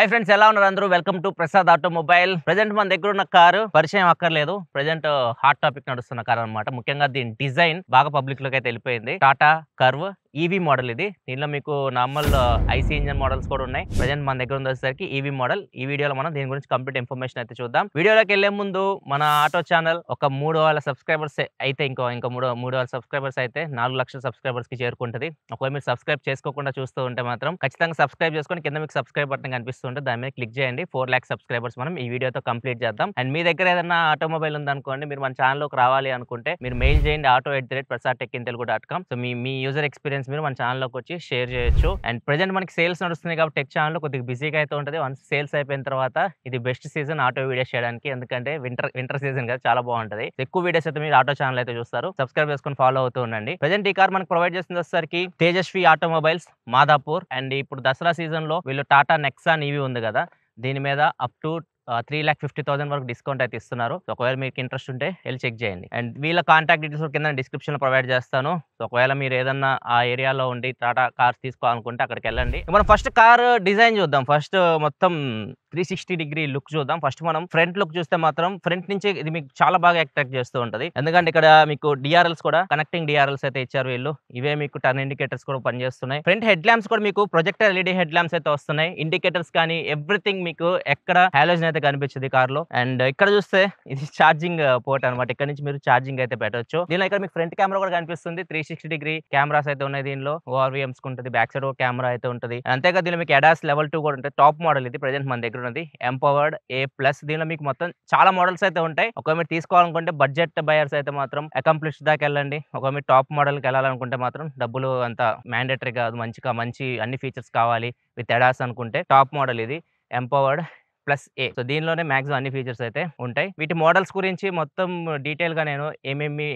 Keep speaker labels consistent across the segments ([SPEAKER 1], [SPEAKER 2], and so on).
[SPEAKER 1] Hi friends, ఎలా ఉన్నారు అందరూ? Welcome to Prasad automobile. Present మన దగ్గర ఉన్న కారు పరిచయం అక్కర్లేదు. ప్రెజెంట్ హాట్ టాపిక్ నడుస్తున్న కారు అన్నమాట. ముఖ్యంగా దీని డిజైన్ బాగా పబ్లిక్ లోకి అయితే వెళ్ళిపోయింది. టాటా కర్వ్ ఈవీ మోడల్ ఇది. దీనిలో మీకు నార్మల్ ఐసీ ఇంజన్ మోడల్స్ కూడా ఉన్నాయి. ప్రెజెంట్ మన దగ్గర వచ్చేసరికి ఈవీ మోడల్. ఈ వీడియోలో మనం దీని గురించి కంప్లీట్ ఇన్ఫర్మేషన్ అయితే చూద్దాం. వీడియోలోకి వెళ్లే ముందు మన ఆటో ఛానల్ ఒక 3,000 సబ్స్క్రైబర్స్ అయితే ఇంకా 3,000 సబ్స్క్రైబర్స్ అయితే 4 లక్షల సబ్స్క్రైబర్స్ కి చేరుకుంటది. ఒకవేళ మీరు సబ్స్క్రైబ్ చేసుకోకుండా చూస్తూ ఉంటే మాత్రం ఖచ్చితంగా సబ్స్క్రైబ్ చేసుకొని కింద మీకు సబ్స్క్రైబ్ బటన్ కనిపిస్తుంటే దాని మీద క్లిక్ చేయండి. 4 లాక్ సబ్స్క్రైబర్స్ మనం ఈ వీడియోతో కంప్లీట్ చేద్దాం. అండ్ మీ దగ్గర ఏదైనా ఆటోమొబైల్ ఉందనుకోండి, మీరు మన ఛానల్లోకి రావాలి అనుకుంటే మీరు మెయిల్ చేయండి auto@prasadtekintelugu.com. సో మీ యూజర్ ఎక్స్పీరియన్స్ మీరు మన ఛానల్లోకి వచ్చి షేర్ చేయొచ్చు. అండ్ ప్రెజెంట్ మనకి సేల్స్ నడుస్తుంది కాబట్టి టెక్ ఛానల్ కొద్దిగా బిజీగా అయితే ఉంటుంది. వన్స్ సేల్స్ అయిపోయిన తర్వాత ఇది బెస్ట్ సీజన్ ఆటో వీడియోస్ చేయడానికి. ఎందుకంటే వింటర్ సీజన్ కదా, చాలా బాగుంటుంది. ఎక్కువ వీడియోస్ అయితే మీరు ఆటో ఛానల్ అయితే చూస్తారు. సబ్స్క్రైబ్ చేసుకొని ఫాలో అవుతూ ఉండండి. ప్రెజెంట్ ఈ కార్ మనకు ప్రొవైడ్ చేస్తుంది వచ్చేసరికి తేజస్వి ఆటోమొబైల్స్ మాదాపూర్. అండ్ ఇప్పుడు దసరా సీజన్ లో వీళ్ళు టాటా నెక్సాన్ ఈవీ ఉంది కదా, దీని మీద అప్ టు 3,50,000 వరకు డిస్కౌంట్ అయితే ఇస్తున్నారు. సో ఒకవేళ మీకు ఇంట్రెస్ట్ ఉంటే వెళ్ళి చెక్ చేయండి. అండ్ వీళ్ళ కాంటాక్ట్ డీటెయిల్స్ కింద డిస్క్రిప్షన్ లో ప్రొవైడ్ చేస్తాను. సో ఒకవేళ మీరు ఏదన్నా ఆ ఏరియాలో ఉండి టాటా కార్స్ తీసుకోవాలనుకుంటే అక్కడికి వెళ్ళండి. మనం ఫస్ట్ కార్ డిజైన్ చూద్దాం. ఫస్ట్ మొత్తం 360 డిగ్రీ లుక్ చూద్దాం. ఫస్ట్ మనం ఫ్రంట్ లుక్ చూస్తే మాత్రం ఫ్రంట్ నుంచి ఇది మీకు చాలా బాగా అట్రాక్ట్ చేస్తూ ఉంటది. ఎందుకంటే ఇక్కడ మీకు డిఆర్ఎల్స్ కూడా కనెక్టింగ్ డిఆర్ఎల్స్ అయితే ఇచ్చారు వీళ్ళు. ఇవే మీకు టర్న్ ఇండికేటర్స్ కూడా పనిచేస్తున్నాయి. ఫ్రంట్ హెడ్ ల్యాంప్స్ కూడా మీకు ప్రొజెక్టర్ ఎల్ఈడి హెడ్ ల్యాంప్స్ అయితే వస్తున్నాయి. ఇండికేటర్స్ కానీ ఎవ్రీథింగ్ మీకు ఎక్కడ హాలోజన్ అయితే కనిపించింది కార్ లో. అండ్ ఇక్కడ చూస్తే ఇది ఛార్జింగ్ పోర్ట్ అనమాట. ఇక్కడ నుంచి మీరు ఛార్జింగ్ అయితే పెట్టవచ్చు. దీనిలో ఇక్కడ మీకు ఫ్రంట్ కెమెరా కూడా కనిపిస్తుంది. 360 డిగ్రీ కెమెరాస్ అయితే ఉన్నాయి దీనిలో. ఓఆర్వీఎంస్ ఉంటుంది. బ్యాక్ సైడ్ కెమెరా అయితే ఉంటుంది. అంతేగా దీనిలో మీకు ADAS లెవెల్ 2 కూడా ఉంటుంది. టాప్ మోడల్ ఇది ప్రెజెంట్ మన దగ్గర ఉన్నది. Empowered A+. దీనిలో మీకు మొత్తం చాలా మోడల్స్ అయితే ఉంటాయి. ఒకవేళ మీరు తీసుకోవాలనుకుంటే బడ్జెట్ బయర్స్ అయితే మాత్రం అకంప్లిష్ దాకా వెళ్ళండి. ఒకవేళ మీరు టాప్ మోడల్ కి వెళ్ళాలనుకుంటే మాత్రం డబ్బులు అంత మ్యాండేటరీ కాదు. మంచి అన్ని ఫీచర్స్ కావాలి విత్ ADAS అనుకుంటే టాప్ మోడల్ ఇది ఎంపవర్డ్ +A. సో దీనిలోనే మాక్సిమం అన్ని ఫీచర్స్ అయితే ఉంటాయి. వీటి మోడల్స్ గురించి మొత్తం డీటెయిల్ గా నేను ఏమేమి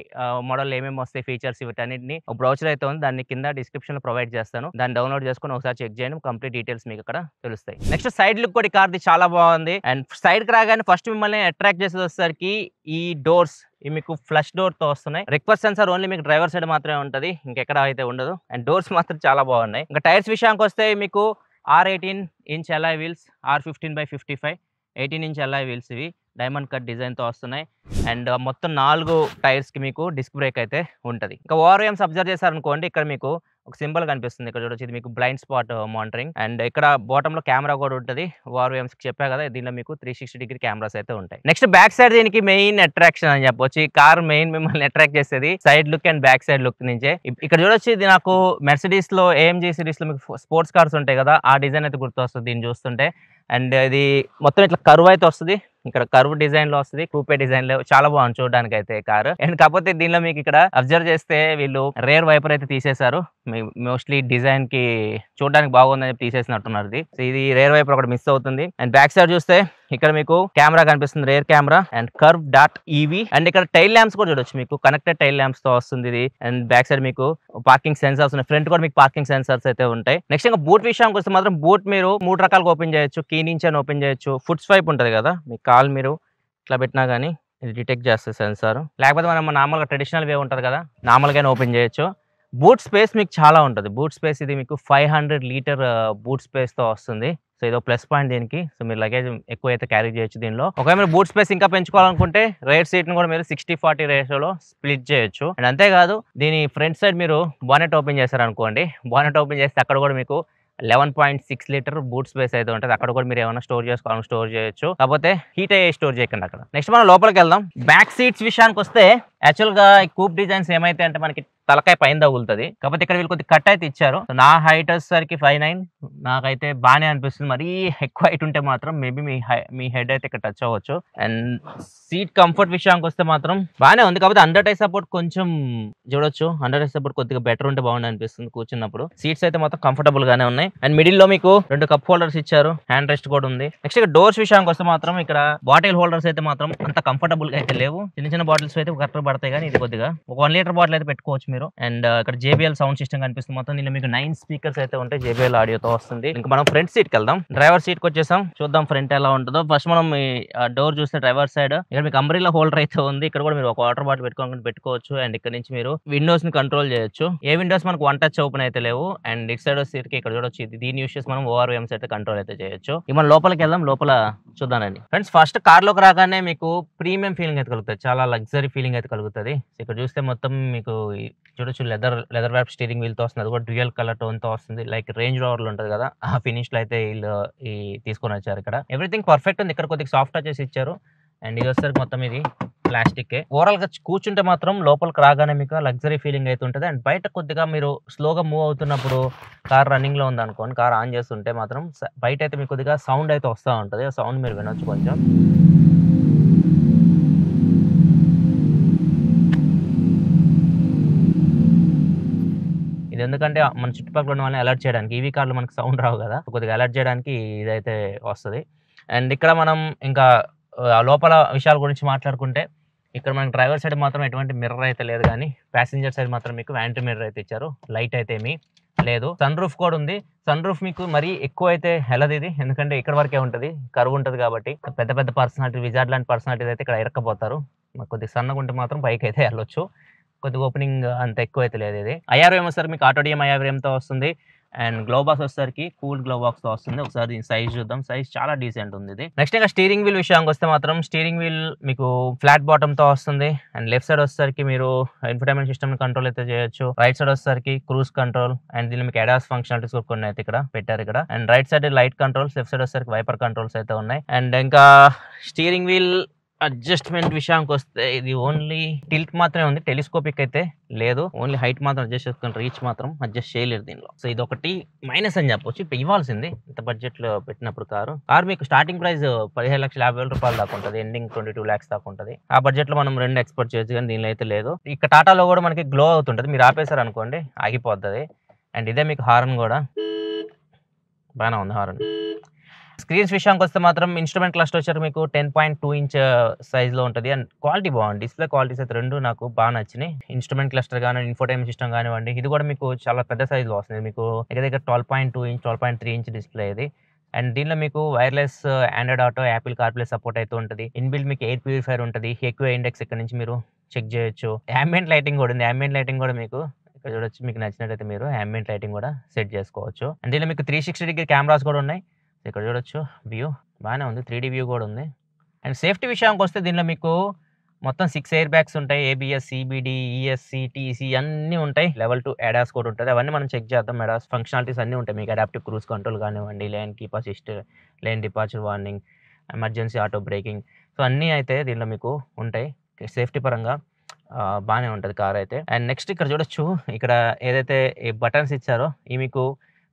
[SPEAKER 1] మోడల్ ఏమేమి వస్తాయి ఫీచర్స్ వీటన్నిటిని బ్రౌచర్ అయితే ఉంది, దాన్ని కింద డిస్క్రిప్షన్ లో ప్రొవైడ్ చేస్తాను. దాన్ని డౌన్లోడ్ చేసుకుని ఒకసారి చెక్ చేయండి. కంప్లీట్ డీటెయిల్స్ మీకు అక్కడ తెలుస్తాయి. నెక్స్ట్ సైడ్ లుక్ కూడా కార్ది చాలా బాగుంది. అండ్ సైడ్ కి రాగానే ఫస్ట్ మిమ్మల్ని అట్రాక్ట్ చేసేది వచ్చేసరికి ఈ డోర్స్. ఇవి మీకు ఫ్లష్ డోర్ తో వస్తున్నాయి. రిక్వెస్ట్ సెన్సార్ ఓన్లీ మీకు డ్రైవర్ సైడ్ మాత్రమే ఉంటది, ఇంకెక్కడ అయితే ఉండదు. అండ్ డోర్స్ మాత్రం చాలా బాగున్నాయి. ఇంకా టైర్స్ విషయానికి వస్తే మీకు R18 inch alloy wheels, R15/55 18 inch alloy wheels. ఇవి డైమండ్ కట్ డిజైన్ తో వస్తున్నాయి. అండ్ మొత్తం 4 టైర్స్ కి మీకు డిస్క్ బ్రేక్ అయితే ఉంటది. ఇంకా ఓఆర్వీఎంస్ అబ్జర్వ్ చేశారనుకోండి, ఇక్కడ మీకు ఒక సింబల్ కనిపిస్తుంది. ఇక్కడ చూడొచ్చు, ఇది మీకు బ్లైండ్ స్పాట్ మానిటరింగ్. అండ్ ఇక్కడ బాటమ్ లో కెమెరా కూడా ఉంటుంది. ఓఆర్వీఎంస్ కి చెప్పా కదా, దీనిలో మీకు 360 డిగ్రీ కెమెరాస్ అయితే ఉంటాయి. నెక్స్ట్ బ్యాక్ సైడ్ దీనికి మెయిన్ అట్రాక్షన్ అని చెప్పొచ్చు. ఈ కార్ మెయిన్ మిమ్మల్ని అట్రాక్ట్ చేసేది side look and back side look నుంచే. ఇక్కడ చూడొచ్చు, ఇది నాకు మెర్సిడీస్ లో AMG సిరీస్ లో మీకు స్పోర్ట్స్ కార్స్ ఉంటాయి కదా, ఆ డిజైన్ అయితే గుర్తొస్తుంది దీన్ని చూస్తుంటే. అండ్ ఇది మొత్తం ఇట్లా కర్వ్ అయితే వస్తుంది. ఇక్కడ కర్వ్ డిజైన్ లో వస్తుంది, కూపే డిజైన్ లో. చాలా బాగుంది చూడడానికి అయితే కారు. అండ్ కాకపోతే దీనిలో మీకు ఇక్కడ అబ్జర్వ్ చేస్తే వీళ్ళు రేర్ వైపర్ అయితే తీసేశారు. మోస్ట్లీ డిజైన్ కి చూడడానికి బాగుందని చెప్పి తీసేసినట్టున్నారు. ఇది రేర్ వైపర్ ఒకటి మిస్ అవుతుంది. అండ్ బ్యాక్ సైడ్ చూస్తే ఇక్కడ మీకు కెమెరా కనిపిస్తుంది, rear camera and curve dot EV. And ఇక్కడ టైల్ ల్యాంప్స్ కూడా చూడొచ్చు, మీకు కనెక్టెడ్ టైల్ ల్యాంప్స్ తో వస్తుంది ఇది. అండ్ బ్యాక్ సైడ్ మీకు పార్కింగ్ సెన్సార్స్ ఉన్నాయి. ఫ్రంట్ కూడా మీకు పార్కింగ్ సెన్సార్స్ అయితే ఉంటాయి. నెక్స్ట్ ఇంకా బూట్ విషయానికి వస్తే మాత్రం బూట్ మీరు 3 రకాలుగా ఓపెన్ చేయొచ్చు. కీ నుంచి అని ఓపెన్ చేయొచ్చు. ఫుట్ స్వైప్ ఉంటుంది కదా, మీ కాల్ మీరు ఇట్లా పెట్టినా కానీ ఇది డిటెక్ట్ చేస్తుంది సెన్సార్. లేకపోతే మనం నార్మల్గా ట్రెడిషనల్ వే ఉంటుంది కదా, నార్మల్గానే ఓపెన్ చేయొచ్చు. బూట్ స్పేస్ మీకు చాలా ఉంటుంది. బూట్ స్పేస్ ఇది మీకు 500 లీటర్ బూట్ స్పేస్ తో వస్తుంది. సో ఇదో ప్లస్ పాయింట్ దీనికి. సో మీరు లగేజ్ ఎక్కువ అయితే క్యారీ చేయొచ్చు దీనిలో. ఒకవేళ మీరు బూట్ స్పేస్ ఇంకా పెంచుకోవాలనుకుంటే రైట్ సీట్ ని కూడా మీరు 60-40 రేషియోలో స్ప్లిట్ చేయొచ్చు. అండ్ అంతేకాదు, దీని ఫ్రంట్ సైడ్ మీరు బానెట్ ఓపెన్ చేశారనుకోండి, బానెట్ ఓపెన్ చేస్తే అక్కడ కూడా మీకు 11.6 లీటర్ బూట్ స్పేస్ అయితే ఉంటుంది. అక్కడ కూడా మీరు ఏమైనా స్టోర్ చేసుకోవాలని స్టోర్ చేయొచ్చు. కాకపోతే హీట్ అయ్యే స్టోర్ చేయకండి అక్కడ. నెక్స్ట్ మనం లోపలికి వెళ్దాం. బ్యాక్ సీట్స్ విషయానికి వస్తే యాక్చువల్ గా ఈ కూప్ డిజైన్స్ ఏమైతే అంటే మనకి తలకాయ పైన తగులుతుంది. కాకపోతే ఇక్కడ వీళ్ళు కొద్దిగా కట్ అయితే ఇచ్చారు. నా హైట్ వచ్చేసరికి 5'9". నాకైతే బాగానే అనిపిస్తుంది. మరీ ఎక్కువ హైట్ ఉంటే మాత్రం మేబీ మీ హెడ్ అయితే ఇక్కడ టచ్ అవ్వచ్చు. అండ్ సీట్ కంఫర్ట్ విషయానికి వస్తే మాత్రం బాగానే ఉంది. కాకపోతే అండర్ టై సపోర్ట్ కొంచెం చూడొచ్చు. అండర్ టై సపోర్ట్ కొద్దిగా బెటర్ ఉంటే బాగుంది అనిపిస్తుంది కూర్చున్నప్పుడు. సీట్స్ అయితే మొత్తం కంఫర్టబుల్ గానే ఉన్నాయి. అండ్ మిడిల్ లో మీకు 2 కప్ హోల్డర్స్ ఇచ్చారు. హ్యాండ్ రెస్ట్ కూడా ఉంది. నెక్స్ట్ ఇక్కడ డోర్స్ విషయానికి వస్తే మాత్రం ఇక్కడ బాటిల్ హోల్డర్స్ అయితే మాత్రం అంత కంఫర్టబుల్ గా అయితే లేవు. చిన్న బాటిల్స్ అయితే కరెక్ట్ పడతాయి కానీ ఇది కొద్దిగా ఒక 1 లీటర్ బాటిల్ అయితే పెట్టుకోవచ్చు మీరు. అండ్ ఇక్కడ JBL సౌండ్ సిస్టమ్ కనిపిస్తుంది. మొత్తం దీనిలో మీకు 9 స్పీకర్స్ అయితే ఉంటాయి, JBL ఆడియోతో వస్తుంది. ఇంకా మనం ఫ్రంట్ సీట్ కి వెళ్దాం. డ్రైవర్ సీట్ కి వచ్చేసాం, చూద్దాం ఫ్రంట్ ఎలా ఉంటుందో. ఫస్ట్ మనం ఈ డోర్ చూస్తే డ్రైవర్ సైడ్ ఇక్కడ మీకు అంబ్రెల్లా హోల్డర్ అయితే ఉంది. ఇక్కడ కూడా మీరు ఒక వాటర్ బాటిల్ పెట్టుకోవచ్చు. అండ్ ఇక్కడ నుంచి మీరు విండోస్ ని కంట్రోల్ చేయొచ్చు. ఏ విండోస్ మనకు వన్ టచ్ ఓపెన్ అయితే లేవు. అండ్ ఇటు సైడ్ సీట్ కి ఇక్కడ చూడొచ్చు, దీన్ని యూస్ చేసి మనం ORVMs అయితే కంట్రోల్ అయితే చేయొచ్చు. ఇక మనం లోపలికి వెళ్దాం, లోపల చూద్దానండి. ఫ్రెండ్స్ ఫస్ట్ కార్ లోకి రాగానే మీకు ప్రీమియం ఫీలింగ్ అయితే కలుగుతుంది, చాలా లగ్జరీ ఫీలింగ్ అయితే కలుగుతుంది. ఇక్కడ చూస్తే మొత్తం మీకు చూడొచ్చు లెదర్ వ్యాప్ స్టీరింగ్ వీల్ తో వస్తుంది. అది కూడా డ్యూయల్ కలర్ టోన్ తో వస్తుంది. లైక్ రేంజ్ రోవర్ లో ఉంటుంది కదా, ఆ ఫినిష్ లో అయితే వీళ్ళు ఈ తీసుకొని వచ్చారు. ఇక్కడ ఎవ్రీథింగ్ పర్ఫెక్ట్ ఉంది. ఇక్కడ కొద్దిగా సాఫ్ట్ టచెస్ ఇచ్చారు. అండ్ ఇది వచ్చేసరికి మొత్తం ఇది ప్లాస్టిక్. ఓవరాల్ గా కూర్చుంటే మాత్రం లోపలికి రాగానే మీకు లగ్జరీ ఫీలింగ్ అయితే ఉంటుంది. అండ్ బయట కొద్దిగా మీరు స్లోగా మూవ్ అవుతున్నప్పుడు కార్ రన్నింగ్ లో ఉంది అనుకోండి, కార్ ఆన్ చేస్తుంటే మాత్రం బయట అయితే మీకు కొద్దిగా సౌండ్ అయితే వస్తూ ఉంటుంది. ఆ సౌండ్ మీరు వినొచ్చు కొంచెం. ఇది ఎందుకంటే మన చుట్టుపక్కల ఉన్న వాళ్ళని అలర్ట్ చేయడానికి, ఈవీ కార్లు మనకు సౌండ్ రావు కదా, కొద్దిగా అలర్ట్ చేయడానికి ఇదైతే వస్తుంది. అండ్ ఇక్కడ మనం ఇంకా లోపల విషయాల గురించి మాట్లాడుకుంటే, ఇక్కడ మనకి డ్రైవర్ సైడ్ మాత్రం ఎటువంటి మిర్రర్ అయితే లేదు, కానీ ప్యాసింజర్ సైడ్ మాత్రం మీకు వ్యాంటీ మిర్రర్ అయితే ఇచ్చారు. లైట్ అయితే ఏమీ లేదు. సన్ రూఫ్ కూడా ఉంది. సన్ రూఫ్ మీకు మరీ ఎక్కువ అయితే వెళ్ళదు ఇది, ఎందుకంటే ఇక్కడ వరకే ఉంటుంది, కరువు ఉంటుంది కాబట్టి. పెద్ద పెద్ద పర్సనాలిటీ, విజార్డ్ లాంటి పర్సనాలిటీస్ అయితే ఇక్కడ ఇరక్కపోతారు. కొద్దిగా సన్నగా ఉంటే మాత్రం పైకి అయితే వెళ్ళొచ్చు. కొద్దిగా ఓపెనింగ్ అంత ఎక్కువ అయితే లేదు. ఇది IRVM వచ్చేసరికి మీకు ఆటోడియం IRVM తో వస్తుంది. అండ్ గ్లో బాక్స్ వచ్చేసరికి కూల్ గ్లో బాక్స్ తో వస్తుంది. ఒకసారి దీని సైజ్ చూద్దాం. సైజ్ చాలా డీసెంట్ ఉంది ఇది. నెక్స్ట్ ఇంకా స్టీరింగ్ వీల్ విషయానికి వస్తే మాత్రం స్టీరింగ్ వీల్ మీకు ఫ్లాట్ బాటమ్ తో వస్తుంది. అండ్ లెఫ్ట్ సైడ్ వచ్చేసరికి మీరు ఇన్ఫర్టైన్మెంట్ సిస్టమ్ కంట్రోల్ అయితే చేయొచ్చు. రైట్ సైడ్ వచ్చేసరికి క్రూజ్ కంట్రోల్, అండ్ దీనిలో మీకు ADAS ఫంక్షనాలిటీస్ కొన్ని అయితే ఇక్కడ పెట్టారు ఇక్కడ. And right side light controls, left side వచ్చేసరికి వైపర్ కంట్రోల్స్ అయితే ఉన్నాయి. అండ్ ఇంకా స్టీరింగ్ వీల్ అడ్జస్ట్మెంట్ విషయానికి వస్తే ఇది ఓన్లీ టిల్ట్ మాత్రమే ఉంది, టెలిస్కోపిక్ అయితే లేదు. ఓన్లీ హైట్ మాత్రం అడ్జస్ట్ చేసుకుని రీచ్ మాత్రం అడ్జస్ట్ చేయలేదు దీనిలో. సో ఇది ఒకటి మైనస్ అని చెప్పొచ్చు. ఇప్పుడు ఇవ్వాల్సింది ఇంత బడ్జెట్ లో పెట్టినప్పుడు కారు మీకు స్టార్టింగ్ ప్రైస్ 15,50,000 రూపాయలు దాకా ఉంటుంది, ఎండింగ్ 22 lakhs దాకా ఉంటుంది. ఆ బడ్జెట్ లో మనం రెండు ఎక్స్పోర్ట్ చేయొచ్చు, కానీ దీనిలో అయితే లేదు. ఇక టాటాలో కూడా మనకి గ్లో అవుతుంటది, మీరు ఆపేశారు అనుకోండి ఆగిపోతుంది. అండ్ ఇదే మీకు హార్న్ కూడా బాగానే ఉంది. హార్న్ స్క్రీన్స్ విషయానికి వస్తే మాత్రం ఇన్స్ట్రుమెంట్ క్లస్టర్ వచ్చారు మీకు 10.2 inch సైజ్ లో ఉంటుంది. అండ్ క్వాలిటీ బాగుంది. డిస్ప్లే క్వాలిటీస్ అయితే రెండు నాకు బాగా నచ్చినాయి. ఇన్స్ట్రుమెంట్ క్లస్టర్ కానీ, ఇన్ఫోటైన్మెంట్ సిస్టమ్ కానివ్వండి, ఇది కూడా మీకు చాలా పెద్ద సైజ్ లో వస్తుంది. మీకు దగ్గర 12.2 inch 12.3 inch డిస్ప్లే ఇది. అండ్ దీనిలో మీకు wireless Android auto, Apple CarPlay support అయితే ఉంటుంది. ఇన్బిల్డ్ మీకు ఎయిర్ ప్యూరిఫైర్ ఉంటుంది. EQI ఇండెక్స్ ఇక్కడ నుంచి మీరు చెక్ చేయొచ్చు. ambient లైటింగ్ కూడా ఉంది. ambient లైటింగ్ కూడా మీకు ఇక్కడ చూడొచ్చు. మీకు నచ్చినట్టయితే మీరు ambient లైటింగ్ కూడా సెట్ చేసుకోవచ్చు. అండ్ దీనిలో మీకు 360-degree కెమెరాస్ కూడా ఉన్నాయి. ఇక్కడ చూడొచ్చు, వ్యూ బాగానే ఉంది, 3D వ్యూ కూడా ఉంది. అండ్ సేఫ్టీ విషయానికి వస్తే దీనిలో మీకు మొత్తం 6 ఎయిర్ బ్యాగ్స్ ఉంటాయి. ABS, CBD, ESC, TC అన్నీ ఉంటాయి. Level 2 ADAS కూడా ఉంటుంది. అవన్నీ మనం చెక్ చేద్దాం. ADAS ఫంక్షనాలిటీస్ అన్నీ ఉంటాయి మీకు. అడాప్టివ్ క్రూజ్ కంట్రోల్ కానివ్వండి, lane keep assist, lane departure warning, emergency auto breaking, so అన్నీ అయితే దీనిలో మీకు ఉంటాయి. సేఫ్టీ పరంగా బాగానే ఉంటుంది కార్ అయితే. అండ్ నెక్స్ట్ ఇక్కడ చూడొచ్చు, ఇక్కడ ఏదైతే బటన్స్ ఇచ్చారో ఇవి మీకు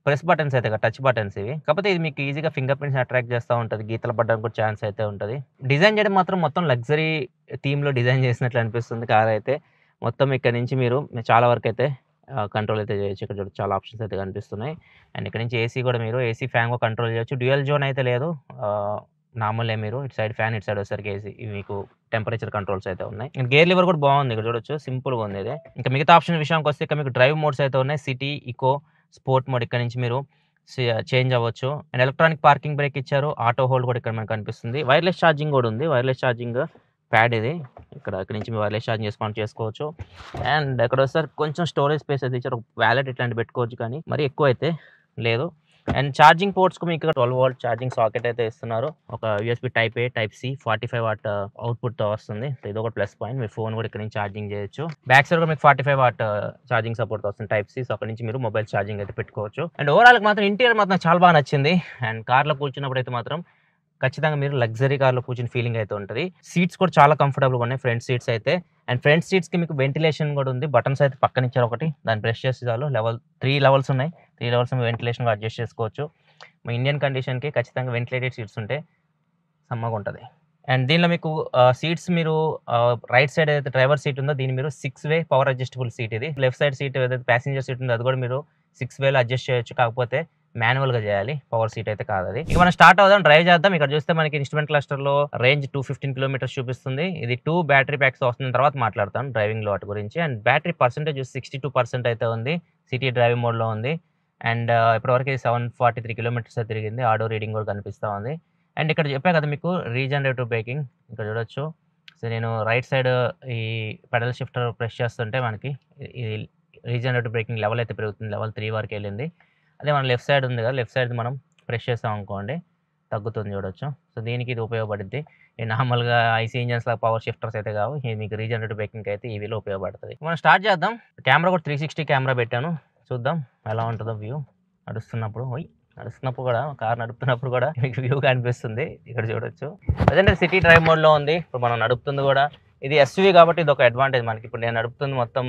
[SPEAKER 1] ప్రెస్ బటన్స్ అయితే, టచ్ బటన్స్ ఇవి. కాకపోతే ఇది మీకు ఈజీగా ఫింగర్ ప్రింట్స్ అట్రాక్ట్ చేస్తూ ఉంటుంది. గీతలు పడడానికి కూడా ఛాన్స్ అయితే ఉంటుంది. డిజైన్ చేయడం మాత్రం మొత్తం లగ్జరీ థీమ్లో డిజైన్ చేసినట్లు అనిపిస్తుంది కార్ అయితే. మొత్తం ఇక్కడ నుంచి మీరు చాలా వరకు అయితే కంట్రోల్ అయితే చేయొచ్చు. ఇక్కడ చూడొచ్చు చాలా ఆప్షన్స్ అయితే కనిపిస్తున్నాయి. అండ్ ఇక్కడ నుంచి AC కూడా మీరు AC ఫ్యాన్ కూడా కంట్రోల్ చేయొచ్చు. డ్యూయల్ జోన్ అయితే లేదు, నార్మలే. మీరు ఇటు సైడ్ ఫ్యాన్, ఇటు సైడ్ వచ్చేసరికి AC, మీకు టెంపరేచర్ కంట్రోల్స్ అయితే ఉన్నాయి. అండ్ గేర్ లివర్ కూడా బాగుంది. ఇక్కడ చూడొచ్చు, సింపుల్గా ఉంది ఇది. ఇంకా మిగతా ఆప్షన్ విషయానికి వస్తే ఇక్కడ మీకు డ్రైవ్ మోడ్స్ అయితే ఉన్నాయి. సిటీ, ఇకో, స్పోర్ట్ మోడ్ ఇక్కడ నుంచి మీరు చేంజ్ అవ్వచ్చు. అండ్ ఎలక్ట్రానిక్ పార్కింగ్ బ్రేక్ ఇచ్చారు. ఆటో హోల్డ్ కూడా ఇక్కడ మనకు కనిపిస్తుంది. వైర్లెస్ ఛార్జింగ్ కూడా ఉంది. వైర్లెస్ ఛార్జింగ్ ప్యాడ్ ఇది. ఇక్కడ నుంచి మీరు వైర్లెస్ ఛార్జింగ్ చేసుకోవచ్చు. అండ్ ఇక్కడ వస్తారు కొంచెం స్టోరేజ్ స్పేస్ అయితే ఇచ్చారు. వ్యాలెట్ ఇట్లాంటి పెట్టుకోవచ్చు, కానీ మరి ఎక్కువ అయితే లేదు. అండ్ ఛార్జింగ్ పోర్ట్స్కి మీకు 12 volt ఛార్జింగ్ సాకెట్ అయితే ఇస్తున్నారు. ఒక USB Type A, Type C 45 watt అవుట్పుట్తో వస్తుంది. ఇది ఒక ప్లస్ పాయింట్. మీ ఫోన్ కూడా ఇక్కడ నుంచి ఛార్జింగ్ చేయొచ్చు. బ్యాక్ సైడ్ కూడా మీకు 45 watt ఛార్జింగ్ సపోర్ట్ వస్తుంది, Type C. సో అక్కడ నుంచి మీరు మొబైల్ ఛార్జింగ్ అయితే పెట్టుకోవచ్చు. అండ్ ఓవరాల్ మాత్రం ఇంటీరియర్ మాత్రం చాలా బాగా నచ్చింది. అండ్ కార్లో కూర్చున్నప్పుడు అయితే మాత్రం ఖచ్చితంగా మీరు లగ్జరీ కార్లో కూర్చుని ఫీలింగ్ అయితే ఉంటుంది. సీట్స్ కూడా చాలా కంఫర్టబుల్గా ఉన్నాయి, ఫ్రంట్ సీట్స్ అయితే. అండ్ ఫ్రంట్ సీట్స్కి మీకు వెంటిలేషన్ కూడా ఉంది. బటన్స్ అయితే పక్కన ఇచ్చారు ఒకటి, దాన్ని ప్రెస్ చేసి చాలు. 3 levels ఉన్నాయి. 3 levels వెంటిలేషన్ అడ్జస్ట్ చేసుకోవచ్చు. మా ఇండియన్ కండిషన్కి ఖచ్చితంగా వెంటిలేటెడ్ సీట్స్ ఉంటే సమ్మగా ఉంటుంది. అండ్ దీనిలో మీకు సీట్స్ మీరు రైట్ సైడ్ ఏదైతే డ్రైవర్ సీట్ ఉందో దీన్ని మీరు 6-way పవర్ అడ్జస్టబుల్ సీట్ ఇది. లెఫ్ట్ సైడ్ సీట్ ఏదైతే ప్యాసింజర్ సీట్ ఉందో అది కూడా మీరు 6-way అడ్జస్ట్ చేయొచ్చు. కాకపోతే మాన్యువల్గా చేయాలి, పవర్ సీట్ అయితే కాదు అది. ఇక మనం స్టార్ట్ అవుదాం, డ్రైవ్ చేద్దాం. ఇక్కడ చూస్తే మనకి ఇన్స్ట్రుమెంట్ క్లస్టర్లో రేంజ్ 215 కిలోమీటర్స్ చూపిస్తుంది. ఇది 2 బ్యాటరీ ప్యాక్స్ వస్తున్న తర్వాత మాట్లాడతాను డ్రైవింగ్లో వాటి గురించి. అండ్ బ్యాటరీ పర్సెంటేజ్ 62% అయితే ఉంది, సిటీ డ్రైవింగ్ మోడ్లో ఉంది. అండ్ ఇప్పటివరకు ఇది 743 కిలోమీటర్స్ తిరిగింది, ఆడో రీడింగ్ కూడా కనిపిస్తూ ఉంది. అండ్ ఇక్కడ చెప్పా కదా మీకు రీజనరేటివ్ బ్రేకింగ్, ఇక్కడ చూడొచ్చు. సో నేను రైట్ సైడ్ ఈ పెడల్ షిఫ్టర్ ప్రెస్ చేస్తుంటే మనకి ఇది రీజనరేటివ్ బ్రేకింగ్ లెవెల్ అయితే పెరుగుతుంది, లెవెల్ 3 వరకు వెళ్ళింది. అదే మన లెఫ్ట్ సైడ్ ఉంది కదా, లెఫ్ట్ సైడ్ మనం ప్రెస్ చేస్తాం అనుకోండి తగ్గుతుంది, చూడొచ్చు. సో దీనికి ఇది ఉపయోగపడుద్ది. ఈ నార్మల్గా ఐసీ ఇంజన్స్లో పవర్ షిఫ్టర్స్ అయితే కావు, ఇది మీకు రీజనరేటివ్ బ్రేకింగ్ అయితే ఈవీలో ఉపయోగపడుతుంది. మనం స్టార్ట్ చేద్దాం. కెమెరా కూడా 360 కెమెరా పెట్టాను, చూద్దాం ఎలా ఉంటుందో వ్యూ. నడుస్తున్నప్పుడు కూడా, కార్ నడుపుతున్నప్పుడు కూడా మీకు వ్యూ కనిపిస్తుంది, ఇక్కడ చూడొచ్చు. అదే సిటీ డ్రైవ్ మోడ్లో ఉంది. ఇప్పుడు మనం నడుపుతుంది కూడా ఇది ఎస్యూవీ కాబట్టి ఇది ఒక అడ్వాంటేజ్ మనకి. ఇప్పుడు నేను నడుపుతుంది మొత్తం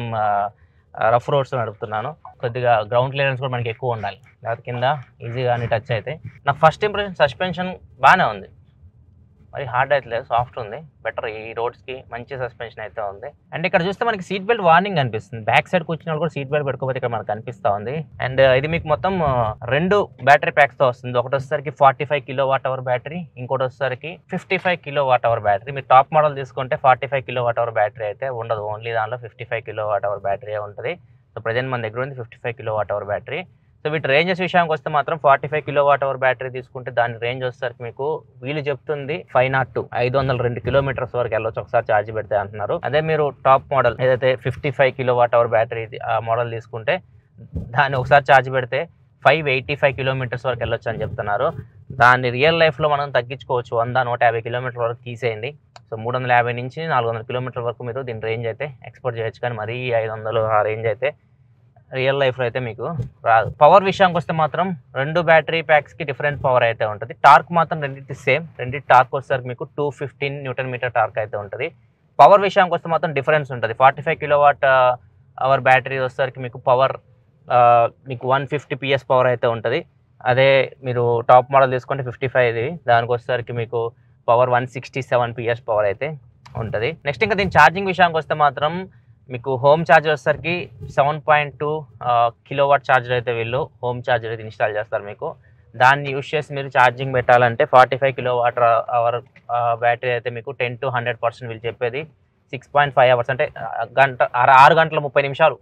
[SPEAKER 1] రఫ్ రోడ్స్ నడుపుతున్నాను, కొద్దిగా గ్రౌండ్ క్లియరెన్స్ కూడా మనకి ఎక్కువ ఉండాలి, లేకపోతే కింద ఈజీగా అన్ని టచ్ అయితే. నాకు ఫస్ట్ ఇంప్రెషన్ సస్పెన్షన్ బాగానే ఉంది, మరి హార్డ్ అయితే లేదు, సాఫ్ట్ ఉంది, బెటర్. ఈ రోడ్స్కి మంచి సస్పెన్షన్ అయితే ఉంది. అండ్ ఇక్కడ చూస్తే మనకి సీట్ బెల్ట్ వార్నింగ్ అనిపిస్తుంది, బ్యాక్ సైడ్ కూర్చున్న కూడా సీట్ బెల్ట్ పెట్టుకోకపోతే ఇక్కడ మనకు కనిపిస్తూ ఉంది. అండ్ ఇది మీకు మొత్తం 2 బ్యాటరీ ప్యాక్స్తో వస్తుంది. ఒకటి వచ్చేసరికి 45 kWh బ్యాటరీ, ఇంకోటి వచ్చేసరికి 55 kWh బ్యాటరీ. మీరు టాప్ మోడల్ తీసుకుంటే 45 kWh బ్యాటరీ అయితే ఉండదు, ఓన్లీ దానిలో 55 kWh బ్యాటరీ ఉంటుంది. సో ప్రజెంట్ మన దగ్గర ఉంది 55 kWh బ్యాటరీ. సో వీటి రేంజెస్ విషయానికి వస్తే మాత్రం 45 kWh బ్యాటరీ తీసుకుంటే దాని రేంజ్ వచ్చేసరికి మీకు వీళ్ళు చెప్తుంది 502 కిలోమీటర్స్ వరకు వెళ్ళొచ్చు ఒకసారి ఛార్జ్ పెడితే అంటున్నారు. అదే మీరు టాప్ మోడల్ ఏదైతే 55 kWh బ్యాటరీ ఆ మోడల్ తీసుకుంటే దాన్ని ఒకసారి ఛార్జ్ పెడితే 585 కిలోమీటర్స్ వరకు వెళ్ళొచ్చు అని చెప్తున్నారు. దాన్ని రియల్ లైఫ్లో మనం తగ్గించుకోవచ్చు, 100-150 కిలోమీటర్ల వరకు తీసేయండి. సో 350 నుంచి 400 కిలోమీటర్ల వరకు మీరు దీని రేంజ్ అయితే ఎక్స్పోర్ట్ చేయొచ్చు, కానీ మరీ 500 ఆ రేంజ్ అయితే రియల్ లైఫ్లో అయితే మీకు రాదు. పవర్ విషయానికి వస్తే మాత్రం 2 బ్యాటరీ ప్యాక్స్కి డిఫరెంట్ పవర్ అయితే ఉంటుంది. టార్క్ మాత్రం రెండింటి సేమ్, రెండింటి టార్క్ వచ్చేసరికి మీకు 215 Nm టార్క్ అయితే ఉంటుంది. పవర్ విషయానికి వస్తే మాత్రం డిఫరెన్స్ ఉంటుంది. 45 kWh బ్యాటరీ వచ్చేసరికి మీకు పవర్ మీకు 150 PS పవర్ అయితే ఉంటుంది. అదే మీరు టాప్ మోడల్ తీసుకుంటే 55, దానికి వచ్చేసరికి మీకు పవర్ 167 PS పవర్ అయితే ఉంటుంది. నెక్స్ట్ ఇంకా దీని ఛార్జింగ్ విషయానికి వస్తే మాత్రం మీకు హోమ్ ఛార్జర్ వచ్చేసరికి 7.2 kW ఛార్జర్ అయితే వీళ్ళు హోమ్ ఛార్జర్ అయితే ఇన్స్టాల్ చేస్తారు మీకు. దాన్ని యూజ్ చేసి మీరు ఛార్జింగ్ పెట్టాలంటే 45 kWh బ్యాటరీ అయితే మీకు 10 to 100% వీళ్ళు చెప్పేది 6.5 hours, అంటే 6 గంటల 30 నిమిషాలు,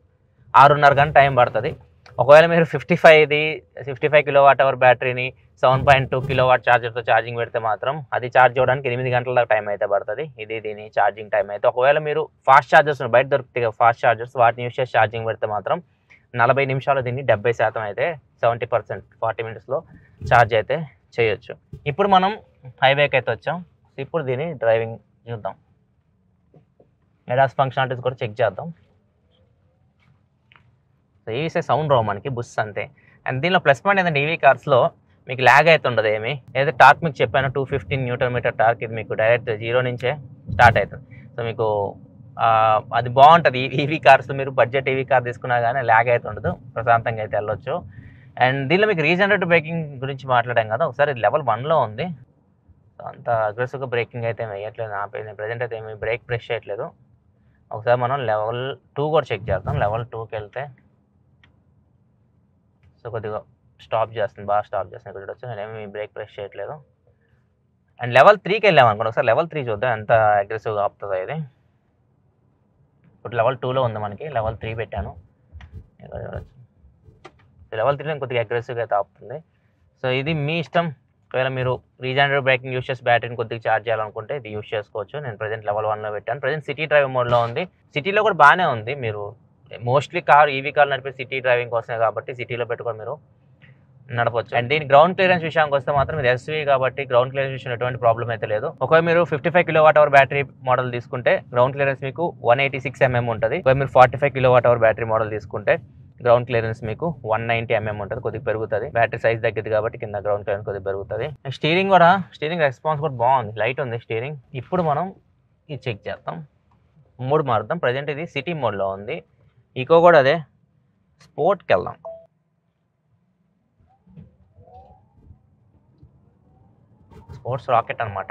[SPEAKER 1] 6.5 గంట టైం పడుతుంది. ఒకవేళ మీరు 55 kWh బ్యాటరీని 7.2 kW ఛార్జర్తో ఛార్జింగ్ పెడితే మాత్రం అది ఛార్జ్ అవ్వడానికి 8 గంటల దాకా టైం అయితే పడుతుంది. ఇది దీని ఛార్జింగ్ టైం అయితే. ఒకవేళ మీరు ఫాస్ట్ ఛార్జర్స్ బయట దొరుకుతాయి కదా ఫాస్ట్ ఛార్జర్స్, వాటిని యూజ్ చేసి ఛార్జింగ్ పెడితే మాత్రం 40 నిమిషాలు దీన్ని 70% అయితే 70% 40 మినిట్స్లో ఛార్జ్ అయితే చేయొచ్చు. ఇప్పుడు మనం హైవేకి అయితే వచ్చాం. ఇప్పుడు దీని డ్రైవింగ్ చూద్దాం, ఎడాస్ ఫంక్షనాలిటీస్ కూడా చెక్ చేద్దాం. సో ఈవీసే సౌండ్ రావు మనకి, బుస్ అంతే. అండ్ దీనిలో ప్లస్ పాయింట్ ఏంటంటే ఈవీ కార్స్లో మీకు ల్యాగ్ అయితే ఉండదు ఏమి. ఏదైతే టార్క్ మీకు చెప్పాను 215 Nm టార్క్, ఇది మీకు డైరెక్ట్ 0 నుంచే స్టార్ట్ అవుతుంది. సో మీకు అది బాగుంటుంది. ఈవీ కార్స్ మీరు బడ్జెట్ ఈవీ కార్ తీసుకున్నా కానీ ల్యాగ్ అయితే ఉండదు, ప్రశాంతంగా అయితే వెళ్ళొచ్చు. అండ్ దీనిలో మీకు రీజనరేటివ్ బ్రేకింగ్ గురించి మాట్లాడాం కదా, ఒకసారి లెవెల్ 1లో ఉంది. అంత అగ్రెసివ్గా బ్రేకింగ్ అయితే వేయట్లేదు, ఆపేది ప్రజెంట్ అయితే ఏమి బ్రేక్ ప్రెస్ చేయట్లేదు. ఒకసారి మనం లెవెల్ 2 కూడా చెక్ చేద్దాం. లెవెల్ 2కి వెళ్తే సో కొద్దిగా స్టాప్ చేస్తుంది, బాగా స్టాప్ చేస్తుంది. ఇక్కడ చూడొచ్చు నేనేమి బ్రేక్ ప్రెస్ చేయట్లేదు. అండ్ లెవెల్ 3కి వెళ్ళాము అనుకోండి, ఒకసారి లెవెల్ 3 చూద్దాం ఎంత అగ్రెసివ్గా ఆపుతుందో ఇది. ఇప్పుడు లెవెల్ 2లో ఉంది మనకి, లెవెల్ 3 పెట్టాను. ఇక్కడ చూడొచ్చు లెవెల్ 3లో కొద్దిగా అగ్రెసివ్గా అయితే ఆపుతుంది. సో ఇది మీ ఇష్టం. ఒకవేళ మీరు రీజనరేటివ్ బ్రేకింగ్ యూజ్ చేసి బ్యాటరీని కొద్దిగా ఛార్జ్ చేయాలనుకుంటే ఇది యూజ్ చేసుకోవచ్చు. నేను ప్రజెంట్ లెవెల్ 1లో పెట్టాను. ప్రజెంట్ సిటీ డ్రైవ్ మోడ్లో ఉంది. సిటీలో కూడా బాగానే ఉంది. మీరు మోస్ట్లీ ఈవీ కార్ నడిపే సిటీ డ్రైవింగ్ కోసమే కాబట్టి సిటీలో పెట్టుకొని మీరు నడపవచ్చు. అండ్ దీని గ్రౌండ్ క్లియరెన్స్ విషయానికి వస్తే మాత్రం ఇది ఎస్యూవీ కాబట్టి గ్రౌండ్ క్లియరెన్స్ విషయం ఎటువంటి ప్రాబ్లం అయితే లేదు. ఒకవేళ మీరు 55 kWh బ్యాటరీ మోడల్ తీసుకుంటే గ్రౌండ్ క్లియరెన్స్ మీకు 186 mm ఉంటుంది. ఒకవేళ మీరు 45 kWh బ్యాటరీ మోడల్ తీసుకుంటే గ్రౌండ్ క్లియరెన్స్ మీకు 190 mm ఉంటుంది, కొద్దిగా పెరుగుతుంది. బ్యాటరీ సైజ్ తగ్గింది కాబట్టి కింద గ్రౌండ్ క్లియరెన్స్ కొద్దిగా పెరుగుతుంది. స్టీరింగ్ రెస్పాన్స్ కూడా బాగుంది, లైట్ ఉంది స్టీరింగ్. ఇప్పుడు మనం ఇది చెక్ చేద్దాం, మోడ్ మారుద్దాం. ప్రజెంట్ ఇది సిటీ మోడ్లో ఉంది. ఈకో కూడా అదే, స్పోర్ట్కి వెళ్దాం. స్పోర్ట్స్ రాకెట్ అనమాట.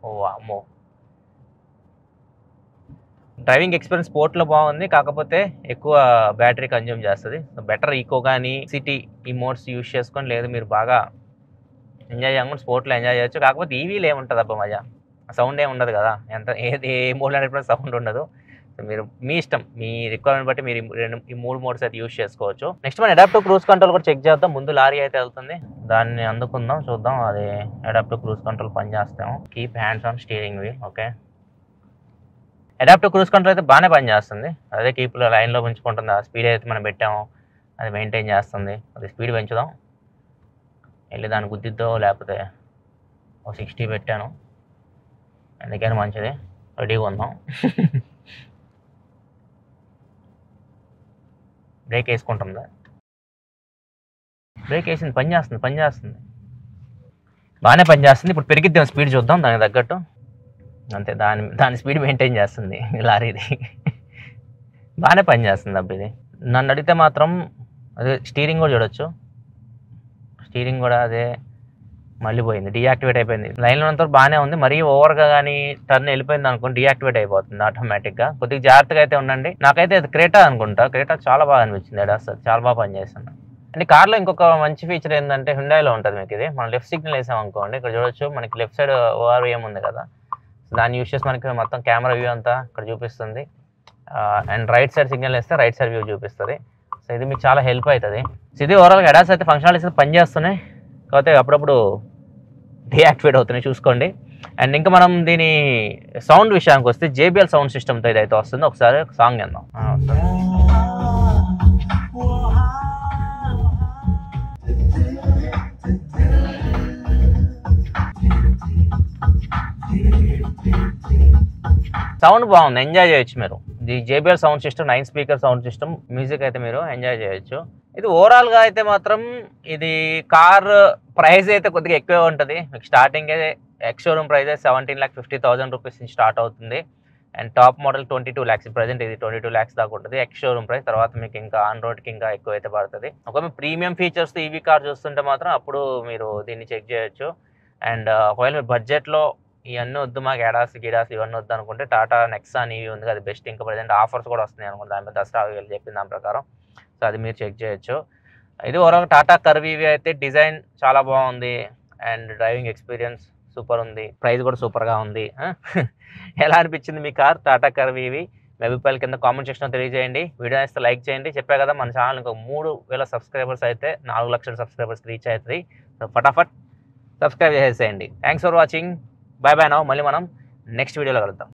[SPEAKER 1] ఓ అమ్మో, డ్రైవింగ్ ఎక్స్పీరియన్స్ స్పోర్ట్లో బాగుంది, కాకపోతే ఎక్కువ బ్యాటరీ కన్జ్యూమ్ చేస్తుంది. బెటర్ ఈకో కానీ సిటీ ఈ మోడ్స్ యూస్ చేసుకొని, లేదు మీరు బాగా ఎంజాయ్ చేయకుండా స్పోర్ట్లో ఎంజాయ్ చేయొచ్చు. కాకపోతే ఈవీలో ఏముంటుంది అబ్బా మజా, సౌండ్ ఏమి ఉండదు కదా, ఎంత ఏ మోడ్లో నడిపినా సౌండ్ ఉండదు. మీరు మీ ఇష్టం, మీ రిక్వైర్మెంట్ బట్టి మీరు ఈ 3 మోడ్స్ అయితే యూస్ చేసుకోవచ్చు. నెక్స్ట్ మనం అడాప్టివ్ క్రూజ్ కంట్రోల్ కూడా చెక్ చేద్దాం. ముందు లారీ అయితే వెళ్తుంది, దాన్ని అందుకుందాం, చూద్దాం అది అడాప్టివ్ క్రూజ్ కంట్రోల్ పనిచేస్తాము. Keep hands on steering wheel. Okay, adaptive cruise control అయితే బాగానే పనిచేస్తుంది. అదే కీప్లో లైన్లో పెంచుకుంటుంది. ఆ స్పీడ్ అయితే మనం పెట్టాము అది మెయింటైన్ చేస్తుంది. అది స్పీడ్ పెంచుదాం, వెళ్ళి దాని గుద్దిద్దో, లేకపోతే 60 పెట్టాను, అందుకని మంచిది. రెడీగా ఉందాం. బ్రేక్ వేసుకుంటుందా, బ్రేక్ వేసింది, పనిచేస్తుంది బాగానే పనిచేస్తుంది. ఇప్పుడు పెరిగిద్దాం స్పీడ్, చూద్దాం దానికి తగ్గట్టు. అంతే, దాని స్పీడ్ మెయింటైన్ చేస్తుంది లారీది. బాగానే పనిచేస్తుంది అబ్బా ఇది. నన్ను అడిగితే మాత్రం అదే స్టీరింగ్ కూడా చూడొచ్చు, స్టీరింగ్ కూడా అదే మళ్ళీ పోయింది, డీయాక్టివేట్ అయిపోయింది. లైన్లో అంతా బాగానే ఉంది, మరీ ఓవర్గా కానీ టర్న్ వెళ్ళిపోయింది అనుకోండి డీయాక్టివేట్ అయిపోతుంది ఆటోమేటిక్గా. కొద్దిగా జాగ్రత్తగా అయితే ఉండండి. నాకైతే అది క్రేటా అనుకుంటా, క్రేటా చాలా బాగా అనిపించింది, అది అసలు చాలా బాగా పనిచేస్తుంది. అండ్ కార్లో ఇంకొక మంచి ఫీచర్ ఏంటంటే హ్యుండాయిలో ఉంటుంది మీకు ఇది. మనం లెఫ్ట్ సిగ్నల్ వేసాం అనుకోండి, ఇక్కడ చూడొచ్చు మనకి లెఫ్ట్ సైడ్ ఓఆర్వీఎం ఉంది కదా, దాన్ని యూస్ చేసి మనకి మొత్తం కెమెరా వ్యూ అంతా ఇక్కడ చూపిస్తుంది. అండ్ రైట్ సైడ్ సిగ్నల్ వేస్తే రైట్ సైడ్ వ్యూ చూపిస్తుంది. సో ఇది మీకు చాలా హెల్ప్ అవుతుంది. సో ఇది ఓవరాల్గా అడాస్ అయితే ఫంక్షనాలిటీస్ అయితే పనిచేస్తున్నాయి, కాకపోతే అప్పుడప్పుడు డీయాక్టివేట్ అవుతున్నాయి, చూసుకోండి. అండ్ ఇంకా మనం దీని సౌండ్ విషయానికి వస్తే JBL సౌండ్ సిస్టమ్తో ఇదైతే వస్తుంది. ఒకసారి సాంగ్ విందాం. సౌండ్ బాగుంది, ఎంజాయ్ చేయొచ్చు మీరు. ఇది JBL sound system, 9 speaker sound system, music అయితే మీరు ఎంజాయ్ చేయొచ్చు. ఇది ఓవరాల్గా అయితే మాత్రం ఇది కార్ ప్రైస్ అయితే కొద్దిగా ఎక్కువే ఉంటుంది. మీకు స్టార్టింగ్ అయితే ఎక్స్ షోరూమ్ ప్రైస్ 17,50,000 రూపీస్ నుంచి స్టార్ట్ అవుతుంది. And top model 22 lakhs, present ఇది 22 lakhs దాకా ఉంటుంది ఎక్స్ షోరూమ్ ప్రైస్. తర్వాత మీకు ఇంకా ఆన్ రోడ్కి ఇంకా ఎక్కువ అయితే పడుతుంది. ఒకవేళ ప్రీమియం ఫీచర్స్ ఈవీ కార్ చూస్తుంటే మాత్రం అప్పుడు మీరు దీన్ని చెక్ చేయొచ్చు. అండ్ ఒకవేళ మీరు బడ్జెట్లో ఇవన్నీ వద్దు, మాకు ఎడాస్ గిడాస్ ఇవన్నీ వద్దు అనుకుంటే టాటా నెక్సాన్ ఈవీ ఉంది, అది బెస్ట్. ఇంకా ప్రజెంట్ ఆఫర్స్ కూడా వస్తున్నాయి అనుకుంటే దాని మీద దసరా వెళ్ళి చెప్పిన దాని ప్రకారం. సో అది మీరు చెక్ చేయొచ్చు. ఇది ఓవరాల్ టాటా కర్వ్ ఈవీ అయితే డిజైన్ చాలా బాగుంది, అండ్ డ్రైవింగ్ ఎక్స్పీరియన్స్ సూపర్ ఉంది, ప్రైస్ కూడా సూపర్గా ఉంది. ఎలా అనిపించింది మీ కార్ టాటా కర్వ్ ఈవీ? మీ అభిప్రాయాల కింద కామెంట్ సెక్షన్లో తెలియజేయండి. వీడియో అయితే లైక్ చేయండి. చెప్పే కదా మన ఛానల్ ఇంకొక 3,000 సబ్స్క్రైబర్స్ అయితే 4 లక్షల సబ్స్క్రైబర్స్ రీచ్ అవుతుంది. సో ఫటాఫట్ సబ్స్క్రైబ్ చేసేయండి. Thanks for watching. Bye bye. మళ్ళీ మనం నెక్స్ట్ వీడియోలో కలుద్దాం.